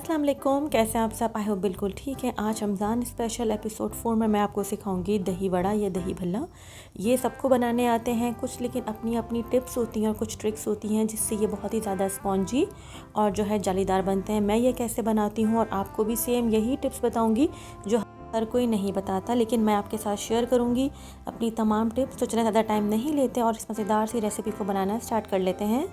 अस्सलाम वालेकुम, कैसे हैं आप सब। आई होप बिल्कुल ठीक है। आज रमज़ान स्पेशल एपिसोड 4 में मैं आपको सिखाऊंगी दही वड़ा या दही भल्ला। ये सबको बनाने आते हैं कुछ, लेकिन अपनी अपनी टिप्स होती हैं और कुछ ट्रिक्स होती हैं जिससे ये बहुत ही ज़्यादा स्पॉन्जी और जो है जालीदार बनते हैं। मैं ये कैसे बनाती हूँ और आपको भी सेम यही टिप्स बताऊँगी जो हर कोई नहीं बताता, लेकिन मैं आपके साथ शेयर करूँगी अपनी तमाम टिप्स। तो चलें ज़्यादा टाइम नहीं लेते और इस मज़ेदार सी रेसिपी को बनाना स्टार्ट कर लेते हैं।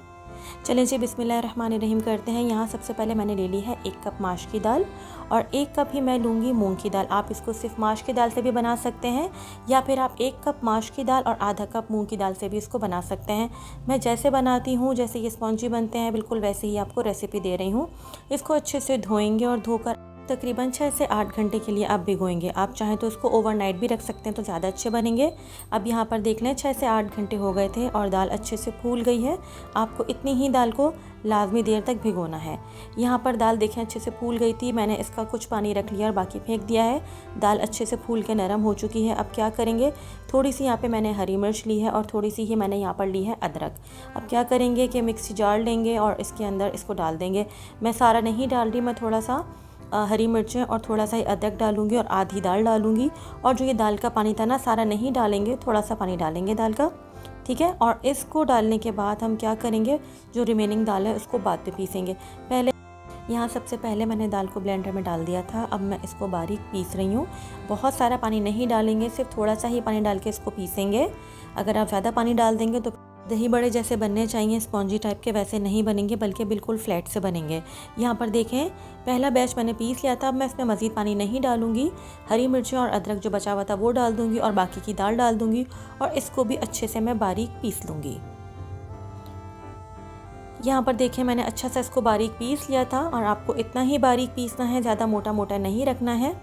चलें जी, बिस्मिल्लाहिर्रहमानिर्रहीम करते हैं। यहाँ सबसे पहले मैंने ले ली है 1 कप माश की दाल और 1 कप ही मैं लूँगी मूंग की दाल। आप इसको सिर्फ माश की दाल से भी बना सकते हैं या फिर आप 1 कप माश की दाल और आधा कप मूंग की दाल से भी इसको बना सकते हैं। मैं जैसे बनाती हूँ, जैसे ये स्पॉन्जी बनते हैं, बिल्कुल वैसे ही आपको रेसिपी दे रही हूँ। इसको अच्छे से धोएंगे और धोकर तकरीबन 6 से 8 घंटे के लिए आप भिगोएंगे। आप चाहें तो इसको ओवरनाइट भी रख सकते हैं तो ज़्यादा अच्छे बनेंगे। अब यहाँ पर देख लें 6 से 8 घंटे हो गए थे और दाल अच्छे से फूल गई है। आपको इतनी ही दाल को लाजमी देर तक भिगोना है। यहाँ पर दाल देखें अच्छे से फूल गई थी, मैंने इसका कुछ पानी रख लिया और बाकी फेंक दिया है। दाल अच्छे से फूल के नरम हो चुकी है। अब क्या करेंगे, थोड़ी सी यहाँ पे मैंने हरी मिर्च ली है और थोड़ी सी ही मैंने यहाँ पर ली है अदरक। अब क्या करेंगे कि मिक्सी जार लेंगे और इसके अंदर इसको डाल देंगे। मैं सारा नहीं डाल रही, मैं थोड़ा सा हरी मिर्चें और थोड़ा सा ही अदरक डालूंगी और आधी दाल डालूंगी। और जो ये दाल का पानी था ना, सारा नहीं डालेंगे, थोड़ा सा पानी डालेंगे दाल का, ठीक है। और इसको डालने के बाद हम क्या करेंगे, जो रिमेनिंग दाल है उसको बाद में पीसेंगे। पहले यहाँ सबसे पहले मैंने दाल को ब्लेंडर में डाल दिया था। अब मैं इसको बारीक पीस रही हूँ। बहुत सारा पानी नहीं डालेंगे, सिर्फ थोड़ा सा ही पानी डाल के इसको पीसेंगे। अगर आप ज़्यादा पानी डाल देंगे तो दही बड़े जैसे बनने चाहिए स्पॉन्जी टाइप के, वैसे नहीं बनेंगे, बल्कि बिल्कुल फ्लैट से बनेंगे। यहाँ पर देखें पहला बैच मैंने पीस लिया था। अब मैं इसमें मज़ीद पानी नहीं डालूंगी। हरी मिर्चें और अदरक जो बचा हुआ था वो डाल दूंगी और बाकी की दाल डाल दूंगी और इसको भी अच्छे से मैं बारीक पीस लूँगी। यहाँ पर देखें मैंने अच्छा सा इसको बारीक पीस लिया था और आपको इतना ही बारीक पीसना है, ज़्यादा मोटा मोटा नहीं रखना है।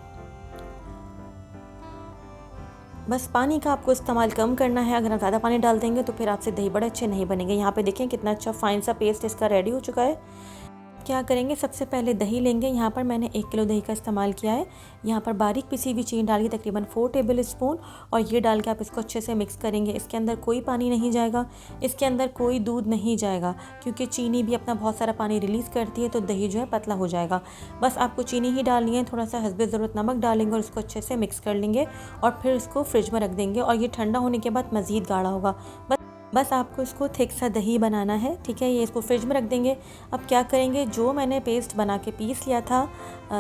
बस पानी का आपको इस्तेमाल कम करना है। अगर आप ज़्यादा पानी डाल देंगे तो फिर आपसे दही बड़े अच्छे नहीं बनेंगे। यहाँ पे देखें कितना अच्छा फाइन सा पेस्ट इसका रेडी हो चुका है। क्या करेंगे, सबसे पहले दही लेंगे। यहाँ पर मैंने 1 किलो दही का इस्तेमाल किया है। यहाँ पर बारीक पिसी हुई चीनी डालिए तकरीबन 4 टेबल स्पून और ये डाल के आप इसको अच्छे से मिक्स करेंगे। इसके अंदर कोई पानी नहीं जाएगा, इसके अंदर कोई दूध नहीं जाएगा, क्योंकि चीनी भी अपना बहुत सारा पानी रिलीज़ करती है तो दही जो है पतला हो जाएगा। बस आपको चीनी ही डालनी है, थोड़ा सा हस्बे ज़रूरत नमक डालेंगे और इसको अच्छे से मिक्स कर लेंगे और फिर इसको फ्रिज में रख देंगे और ये ठंडा होने के बाद मज़ीद गाढ़ा होगा। बस आपको इसको थिक सा दही बनाना है, ठीक है। ये इसको फ्रिज में रख देंगे। अब क्या करेंगे, जो मैंने पेस्ट बना के पीस लिया था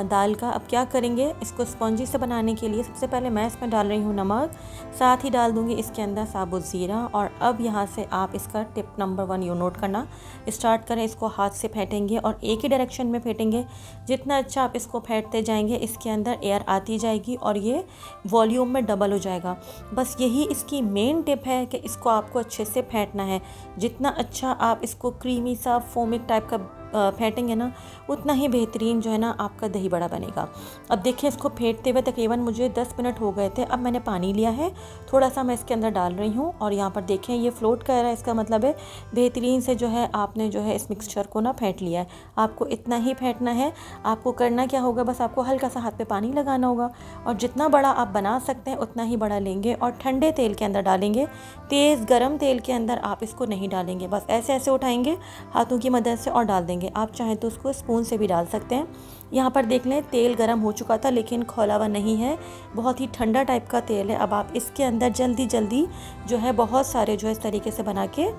दाल का, अब क्या करेंगे, इसको स्पॉन्जी से बनाने के लिए सबसे पहले मैं इसमें डाल रही हूँ नमक, साथ ही डाल दूँगी इसके अंदर साबुत ज़ीरा। और अब यहाँ से आप इसका टिप नंबर 1 यू नोट करना स्टार्ट करें। इसको हाथ से फेंटेंगे और एक ही डायरेक्शन में फेंटेंगे। जितना अच्छा आप इसको फेंटते जाएंगे इसके अंदर एयर आती जाएगी और ये वॉल्यूम में डबल हो जाएगा। बस यही इसकी मेन टिप है कि इसको आपको अच्छे से फेंटना है। जितना अच्छा आप इसको क्रीमी सा फोमिक टाइप का फेंटेंगे ना, उतना ही बेहतरीन जो है ना आपका दही बड़ा बनेगा। अब देखिए इसको फेंटते हुए तकरीबन मुझे 10 मिनट हो गए थे। अब मैंने पानी लिया है, थोड़ा सा मैं इसके अंदर डाल रही हूँ और यहाँ पर देखें ये फ्लोट कर रहा है। इसका मतलब है बेहतरीन से जो है आपने जो है इस मिक्सचर को ना फेंट लिया है। आपको इतना ही फेंटना है। आपको करना क्या होगा, बस आपको हल्का सा हाथ पे पानी लगाना होगा और जितना बड़ा आप बना सकते हैं उतना ही बड़ा लेंगे और ठंडे तेल के अंदर डालेंगे। तेज़ गर्म तेल के अंदर आप इसको नहीं डालेंगे, बस ऐसे ऐसे उठाएंगे हाथों की मदद से और डाल देंगे। आप चाहें तो उसको स्पून से भी डाल सकते हैं। यहाँ पर देख लें तेल गर्म हो चुका था लेकिन खौला हुआ नहीं है, बहुत ही ठंडा टाइप का तेल है। अब आप इसके अंदर जल्दी जल्दी जो है बहुत सारे जो है इस तरीके से बना के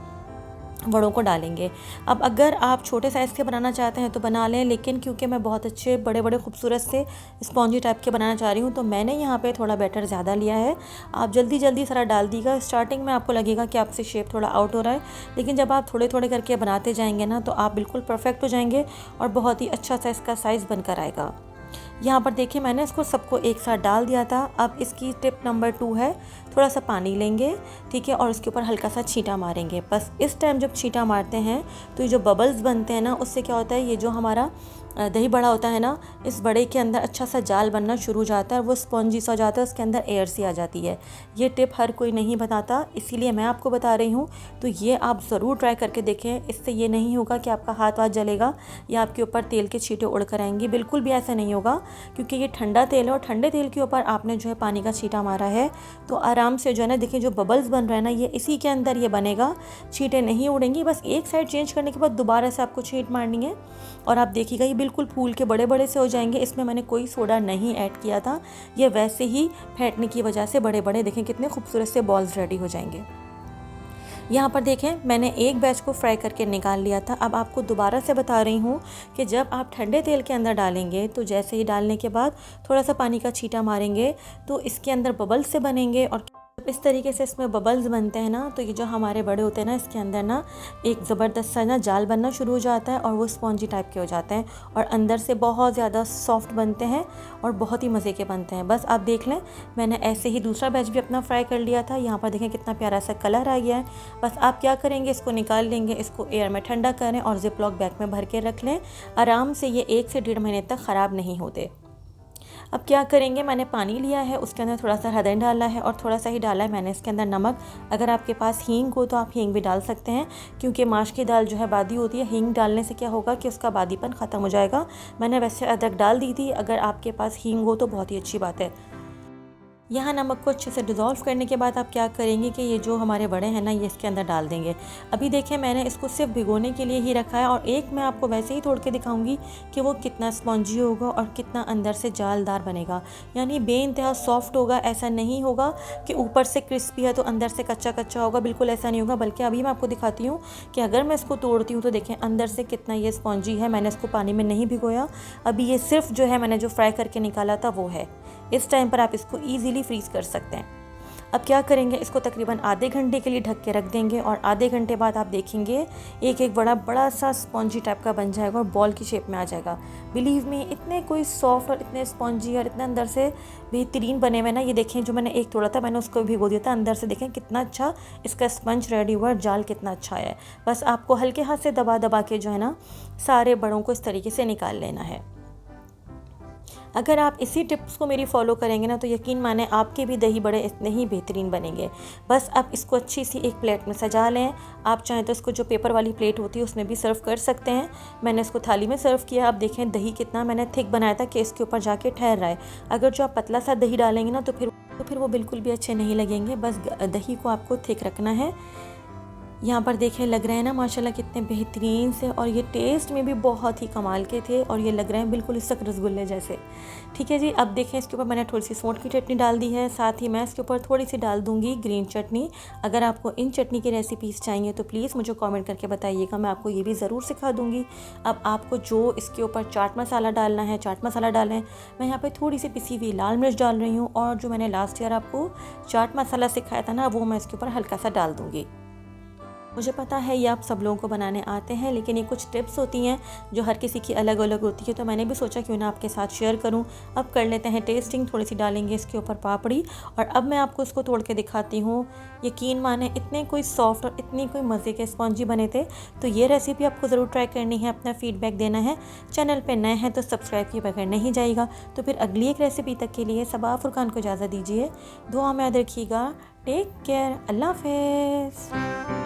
वड़ों को डालेंगे। अब अगर आप छोटे साइज़ के बनाना चाहते हैं तो बना लें, लेकिन क्योंकि मैं बहुत अच्छे बड़े बड़े खूबसूरत से स्पॉन्जी टाइप के बनाना चाह रही हूँ तो मैंने यहाँ पे थोड़ा बैटर ज़्यादा लिया है। आप जल्दी जल्दी सारा डाल दीजिएगा। स्टार्टिंग में आपको लगेगा कि आपसे शेप थोड़ा आउट हो रहा है, लेकिन जब आप थोड़े थोड़े करके बनाते जाएंगे ना तो आप बिल्कुल परफेक्ट हो जाएंगे और बहुत ही अच्छा सा इसका साइज़ बनकर आएगा। यहाँ पर देखिए मैंने इसको सबको एक साथ डाल दिया था। अब इसकी टिप नंबर 2 है, थोड़ा सा पानी लेंगे, ठीक है, और उसके ऊपर हल्का सा छींटा मारेंगे। बस इस टाइम जब छींटा मारते हैं तो ये जो बबल्स बनते हैं ना, उससे क्या होता है, ये जो हमारा दही बड़ा होता है ना, इस बड़े के अंदर अच्छा सा जाल बनना शुरू हो जाता है और वो स्पॉन्जी सा हो जाता है, उसके अंदर एयर सी आ जाती है। ये टिप हर कोई नहीं बताता, इसीलिए मैं आपको बता रही हूँ। तो ये आप ज़रूर ट्राई करके देखें। इससे ये नहीं होगा कि आपका हाथ वाथ जलेगा या आपके ऊपर तेल के छींटे उड़ कर आएंगी, बिल्कुल भी ऐसा नहीं होगा, क्योंकि ये ठंडा तेल है और ठंडे तेल के ऊपर आपने जो है पानी का छींटा मारा है तो आराम से जो है ना, देखिए जो बबल्स बन रहा है ना, ये इसी के अंदर ये बनेगा, छींटे नहीं उड़ेंगी। बस एक साइड चेंज करने के बाद दोबारा से आपको छींट मारनी है और आप देखिएगा ये बिल्कुल फूल के बड़े बड़े से हो जाएंगे। इसमें मैंने कोई सोडा नहीं ऐड किया था, ये वैसे ही फेंटने की वजह से बड़े बड़े देखें कितने खूबसूरत से बॉल्स रेडी हो जाएंगे। यहाँ पर देखें मैंने एक बैच को फ्राई करके निकाल लिया था। अब आपको दोबारा से बता रही हूँ कि जब आप ठंडे तेल के अंदर डालेंगे तो जैसे ही डालने के बाद थोड़ा सा पानी का छींटा मारेंगे तो इसके अंदर बबल्स से बनेंगे, और इस तरीके से इसमें बबल्स बनते हैं ना, तो ये जो हमारे बड़े होते हैं ना, इसके अंदर ना एक ज़बरदस्त सा ना जाल बनना शुरू हो जाता है और वो स्पॉन्जी टाइप के हो जाते हैं और अंदर से बहुत ज़्यादा सॉफ्ट बनते हैं और बहुत ही मज़े के बनते हैं। बस आप देख लें, मैंने ऐसे ही दूसरा बैच भी अपना फ्राई कर लिया था। यहाँ पर देखें कितना प्यारा सा कलर आ गया है। बस आप क्या करेंगे, इसको निकाल लेंगे, इसको एयर में ठंडा करें और जिप लॉक बैग में भर के रख लें। आराम से ये 1 से 1.5 महीने तक ख़राब नहीं होते। अब क्या करेंगे, मैंने पानी लिया है, उसके अंदर थोड़ा सा हल्दी डाला है और थोड़ा सा ही डाला है मैंने इसके अंदर नमक। अगर आपके पास हींग हो तो आप हींग भी डाल सकते हैं, क्योंकि माश की दाल जो है बादी होती है। हींग डालने से क्या होगा कि उसका बादीपन ख़त्म हो जाएगा। मैंने वैसे अदरक डाल दी थी, अगर आपके पास हींग हो तो बहुत ही अच्छी बात है। यहाँ नमक को अच्छे से डिज़ोल्व करने के बाद आप क्या करेंगे कि ये जो हमारे बड़े हैं ना, ये इसके अंदर डाल देंगे। अभी देखें मैंने इसको सिर्फ भिगोने के लिए ही रखा है, और एक मैं आपको वैसे ही तोड़ के दिखाऊंगी कि वो कितना स्पॉन्जी होगा और कितना अंदर से जालदार बनेगा, यानी बेइंतहा सॉफ्ट होगा। ऐसा नहीं होगा कि ऊपर से क्रिस्पी है तो अंदर से कच्चा कच्चा होगा, बिल्कुल ऐसा नहीं होगा। बल्कि अभी मैं आपको दिखाती हूँ कि अगर मैं इसको तोड़ती हूँ तो देखें अंदर से कितना ये स्पॉन्जी है। मैंने इसको पानी में नहीं भिगोया, अभी ये सिर्फ जो है मैंने जो फ्राई करके निकाला था वो है। इस टाइम पर आप इसको ईज़िली फ्रीज़ कर सकते हैं। अब क्या करेंगे, इसको तकरीबन आधे घंटे के लिए ढक के रख देंगे और आधे घंटे बाद आप देखेंगे एक एक बड़ा सा स्पॉन्जी टाइप का बन जाएगा और बॉल की शेप में आ जाएगा। बिलीव मी, इतने कोई सॉफ्ट और इतने स्पॉन्जी और इतने अंदर से बेहतरीन बने हुए ना। ये देखें जो मैंने एक तोड़ा था मैंने उसको भिगो दिया था, अंदर से देखें कितना अच्छा इसका स्पंज रेडी हुआ, जाल कितना अच्छा है। बस आपको हल्के हाथ से दबा दबा के जो है ना सारे बड़ों को इस तरीके से निकाल लेना है। अगर आप इसी टिप्स को मेरी फॉलो करेंगे ना तो यकीन माने आपके भी दही बड़े इतने ही बेहतरीन बनेंगे। बस आप इसको अच्छी सी एक प्लेट में सजा लें। आप चाहें तो इसको जो पेपर वाली प्लेट होती है उसमें भी सर्व कर सकते हैं। मैंने इसको थाली में सर्व किया। आप देखें दही कितना मैंने थिक बनाया था कि इसके ऊपर जाके ठहर रहा है। अगर जो आप पतला सा दही डालेंगे ना तो फिर वो बिल्कुल भी अच्छे नहीं लगेंगे। बस दही को आपको थिक रखना है। यहाँ पर देखें लग रहे हैं ना माशाल्लाह कितने बेहतरीन से, और ये टेस्ट में भी बहुत ही कमाल के थे और ये लग रहे हैं बिल्कुल इस तक रसगुल्ले जैसे। ठीक है जी, अब देखें इसके ऊपर मैंने थोड़ी सी सौंठ की चटनी डाल दी है, साथ ही मैं इसके ऊपर थोड़ी सी डाल दूँगी ग्रीन चटनी। अगर आपको इन चटनी की रेसिपीज़ चाहिए तो प्लीज़ मुझे कॉमेंट करके बताइएगा, मैं आपको ये भी ज़रूर सिखा दूँगी। अब आपको जो इसके ऊपर चाट मसाला डालना है चाट मसाला डालें। मैं यहाँ पर थोड़ी सी पिसी हुई लाल मिर्च डाल रही हूँ, और जो मैंने लास्ट ईयर आपको चाट मसाला सिखाया था ना वो मैं इसके ऊपर हल्का सा डाल दूँगी। मुझे पता है ये आप सब लोगों को बनाने आते हैं, लेकिन ये कुछ टिप्स होती हैं जो हर किसी की अलग अलग होती है, तो मैंने भी सोचा क्यों ना आपके साथ शेयर करूं। अब कर लेते हैं टेस्टिंग। थोड़ी सी डालेंगे इसके ऊपर पापड़ी, और अब मैं आपको इसको तोड़ के दिखाती हूँ। यकीन माने इतने कोई सॉफ्ट और इतनी कोई मज़े के स्पॉन्जी बने थे। तो ये रेसिपी आपको ज़रूर ट्राई करनी है, अपना फीडबैक देना है। चैनल पर नए हैं तो सब्सक्राइब किए बगैर नहीं जाएगा। तो फिर अगली एक रेसिपी तक के लिए सबा फुरकान को इजाज़त दीजिए। दुआ में याद रखिएगा। टेक केयर, अल्लाह हाफ़िज़।